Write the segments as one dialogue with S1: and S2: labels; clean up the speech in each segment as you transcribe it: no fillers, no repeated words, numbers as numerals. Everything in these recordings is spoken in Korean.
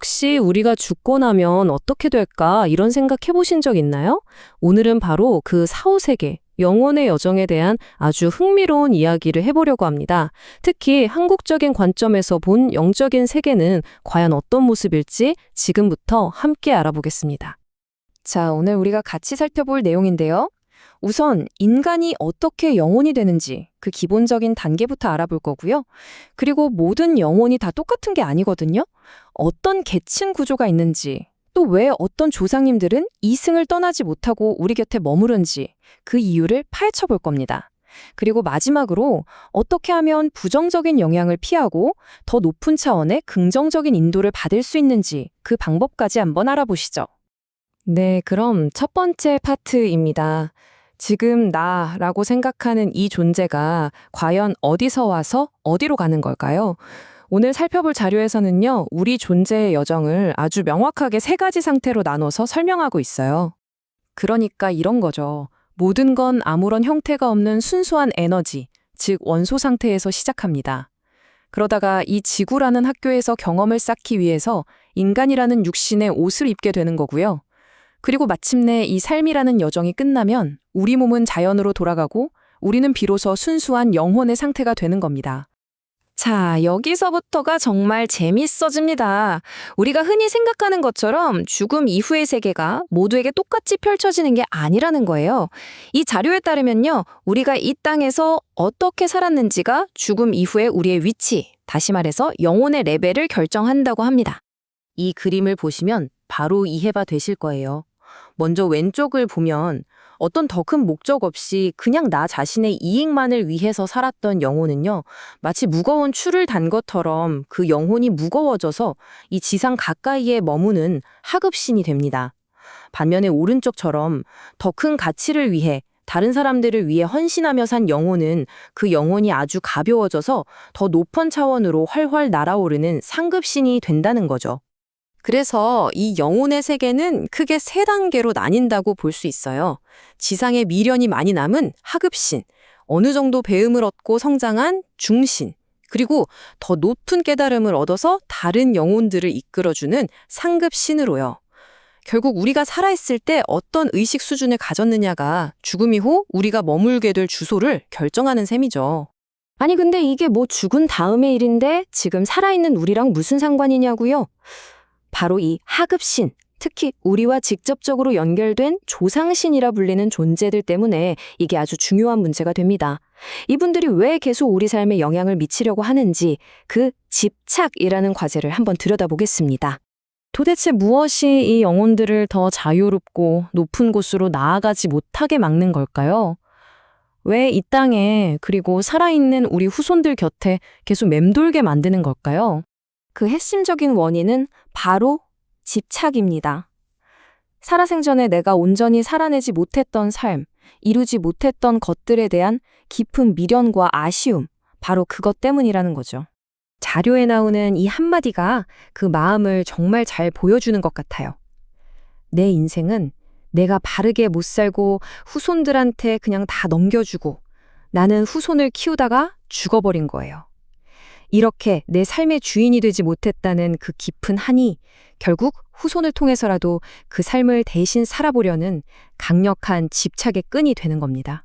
S1: 혹시 우리가 죽고 나면 어떻게 될까 이런 생각 해보신 적 있나요? 오늘은 바로 그 사후세계, 영혼의 여정에 대한 아주 흥미로운 이야기를 해보려고 합니다. 특히 한국적인 관점에서 본 영적인 세계는 과연 어떤 모습일지 지금부터 함께 알아보겠습니다.
S2: 자, 오늘 우리가 같이 살펴볼 내용인데요. 우선 인간이 어떻게 영혼이 되는지 그 기본적인 단계부터 알아볼 거고요. 그리고 모든 영혼이 다 똑같은 게 아니거든요. 어떤 계층 구조가 있는지, 또 왜 어떤 조상님들은 이승을 떠나지 못하고 우리 곁에 머무른지 그 이유를 파헤쳐 볼 겁니다. 그리고 마지막으로 어떻게 하면 부정적인 영향을 피하고 더 높은 차원의 긍정적인 인도를 받을 수 있는지 그 방법까지 한번 알아보시죠.
S1: 네, 그럼 첫 번째 파트입니다. 지금 나라고 생각하는 이 존재가 과연 어디서 와서 어디로 가는 걸까요? 오늘 살펴볼 자료에서는요, 우리 존재의 여정을 아주 명확하게 세 가지 상태로 나눠서 설명하고 있어요. 그러니까 이런 거죠. 모든 건 아무런 형태가 없는 순수한 에너지, 즉 원소 상태에서 시작합니다. 그러다가 이 지구라는 학교에서 경험을 쌓기 위해서 인간이라는 육신의 옷을 입게 되는 거고요. 그리고 마침내 이 삶이라는 여정이 끝나면 우리 몸은 자연으로 돌아가고 우리는 비로소 순수한 영혼의 상태가 되는 겁니다.
S2: 자, 여기서부터가 정말 재밌어집니다. 우리가 흔히 생각하는 것처럼 죽음 이후의 세계가 모두에게 똑같이 펼쳐지는 게 아니라는 거예요. 이 자료에 따르면요, 우리가 이 땅에서 어떻게 살았는지가 죽음 이후의 우리의 위치, 다시 말해서 영혼의 레벨을 결정한다고 합니다.
S1: 이 그림을 보시면 바로 이해가 되실 거예요. 먼저 왼쪽을 보면 어떤 더 큰 목적 없이 그냥 나 자신의 이익만을 위해서 살았던 영혼은요, 마치 무거운 추를 단 것처럼 그 영혼이 무거워져서 이 지상 가까이에 머무는 하급신이 됩니다. 반면에 오른쪽처럼 더 큰 가치를 위해 다른 사람들을 위해 헌신하며 산 영혼은 그 영혼이 아주 가벼워져서 더 높은 차원으로 활활 날아오르는 상급신이 된다는 거죠. 그래서 이 영혼의 세계는 크게 세 단계로 나뉜다고 볼 수 있어요. 지상에 미련이 많이 남은 하급신, 어느 정도 배움을 얻고 성장한 중신, 그리고 더 높은 깨달음을 얻어서 다른 영혼들을 이끌어주는 상급신으로요. 결국 우리가 살아있을 때 어떤 의식 수준을 가졌느냐가 죽음 이후 우리가 머물게 될 주소를 결정하는 셈이죠.
S2: 아니, 근데 이게 뭐 죽은 다음의 일인데 지금 살아있는 우리랑 무슨 상관이냐고요? 바로 이 하급신, 특히 우리와 직접적으로 연결된 조상신이라 불리는 존재들 때문에 이게 아주 중요한 문제가 됩니다. 이분들이 왜 계속 우리 삶에 영향을 미치려고 하는지 그 집착이라는 과제를 한번 들여다보겠습니다.
S1: 도대체 무엇이 이 영혼들을 더 자유롭고 높은 곳으로 나아가지 못하게 막는 걸까요? 왜 이 땅에 그리고 살아있는 우리 후손들 곁에 계속 맴돌게 만드는 걸까요?
S2: 그 핵심적인 원인은 바로 집착입니다. 살아생전에 내가 온전히 살아내지 못했던 삶, 이루지 못했던 것들에 대한 깊은 미련과 아쉬움, 바로 그것 때문이라는 거죠.
S1: 자료에 나오는 이 한마디가 그 마음을 정말 잘 보여주는 것 같아요. 내 인생은 내가 바르게 못 살고 후손들한테 그냥 다 넘겨주고 나는 후손을 키우다가 죽어버린 거예요. 이렇게 내 삶의 주인이 되지 못했다는 그 깊은 한이 결국 후손을 통해서라도 그 삶을 대신 살아보려는 강력한 집착의 끈이 되는 겁니다.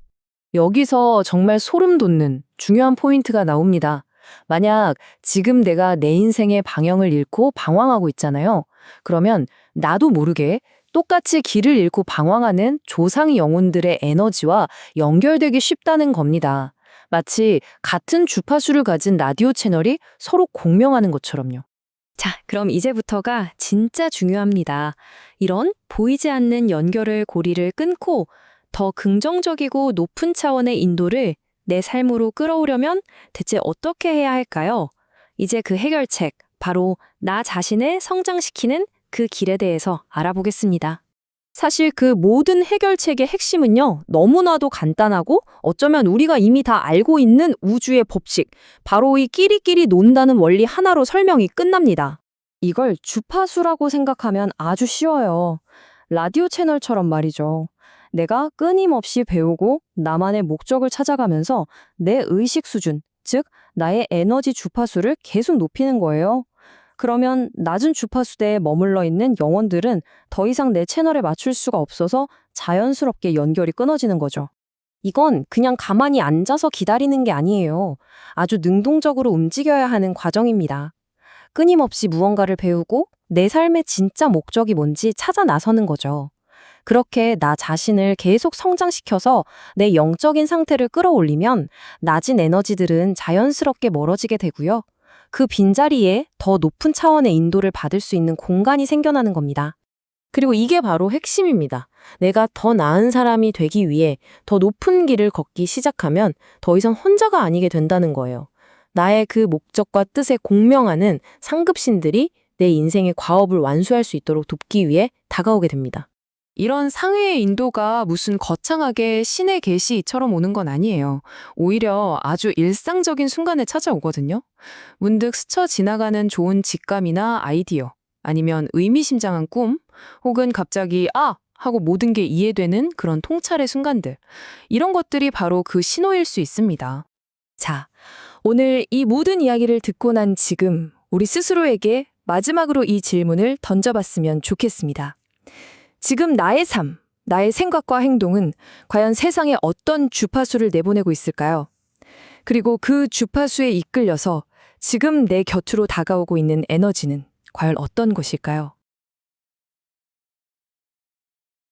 S1: 여기서 정말 소름 돋는 중요한 포인트가 나옵니다. 만약 지금 내가 내 인생의 방향을 잃고 방황하고 있잖아요. 그러면 나도 모르게 똑같이 길을 잃고 방황하는 조상 영혼들의 에너지와 연결되기 쉽다는 겁니다. 마치 같은 주파수를 가진 라디오 채널이 서로 공명하는 것처럼요.
S2: 자, 그럼 이제부터가 진짜 중요합니다. 이런 보이지 않는 연결을 고리를 끊고 더 긍정적이고 높은 차원의 인도를 내 삶으로 끌어오려면 대체 어떻게 해야 할까요? 이제 그 해결책, 바로 나 자신을 성장시키는 그 길에 대해서 알아보겠습니다.
S1: 사실 그 모든 해결책의 핵심은요, 너무나도 간단하고 어쩌면 우리가 이미 다 알고 있는 우주의 법칙, 바로 이 끼리끼리 논다는 원리 하나로 설명이 끝납니다. 이걸 주파수라고 생각하면 아주 쉬워요. 라디오 채널처럼 말이죠. 내가 끊임없이 배우고 나만의 목적을 찾아가면서 내 의식 수준, 즉 나의 에너지 주파수를 계속 높이는 거예요.
S2: 그러면 낮은 주파수대에 머물러 있는 영혼들은 더 이상 내 채널에 맞출 수가 없어서 자연스럽게 연결이 끊어지는 거죠. 이건 그냥 가만히 앉아서 기다리는 게 아니에요. 아주 능동적으로 움직여야 하는 과정입니다. 끊임없이 무언가를 배우고 내 삶의 진짜 목적이 뭔지 찾아 나서는 거죠. 그렇게 나 자신을 계속 성장시켜서 내 영적인 상태를 끌어올리면 낮은 에너지들은 자연스럽게 멀어지게 되고요. 그 빈자리에 더 높은 차원의 인도를 받을 수 있는 공간이 생겨나는 겁니다.
S1: 그리고 이게 바로 핵심입니다. 내가 더 나은 사람이 되기 위해 더 높은 길을 걷기 시작하면 더 이상 혼자가 아니게 된다는 거예요. 나의 그 목적과 뜻에 공명하는 상급신들이 내 인생의 과업을 완수할 수 있도록 돕기 위해 다가오게 됩니다.
S3: 이런 상회의 인도가 무슨 거창하게 신의 계시처럼 오는 건 아니에요. 오히려 아주 일상적인 순간에 찾아오거든요. 문득 스쳐 지나가는 좋은 직감이나 아이디어, 아니면 의미심장한 꿈, 혹은 갑자기 하고 모든 게 이해되는 그런 통찰의 순간들. 이런 것들이 바로 그 신호일 수 있습니다.
S2: 자, 오늘 이 모든 이야기를 듣고 난 지금 우리 스스로에게 마지막으로 이 질문을 던져봤으면 좋겠습니다. 지금 나의 삶, 나의 생각과 행동은 과연 세상에 어떤 주파수를 내보내고 있을까요? 그리고 그 주파수에 이끌려서 지금 내 곁으로 다가오고 있는 에너지는 과연 어떤 것일까요?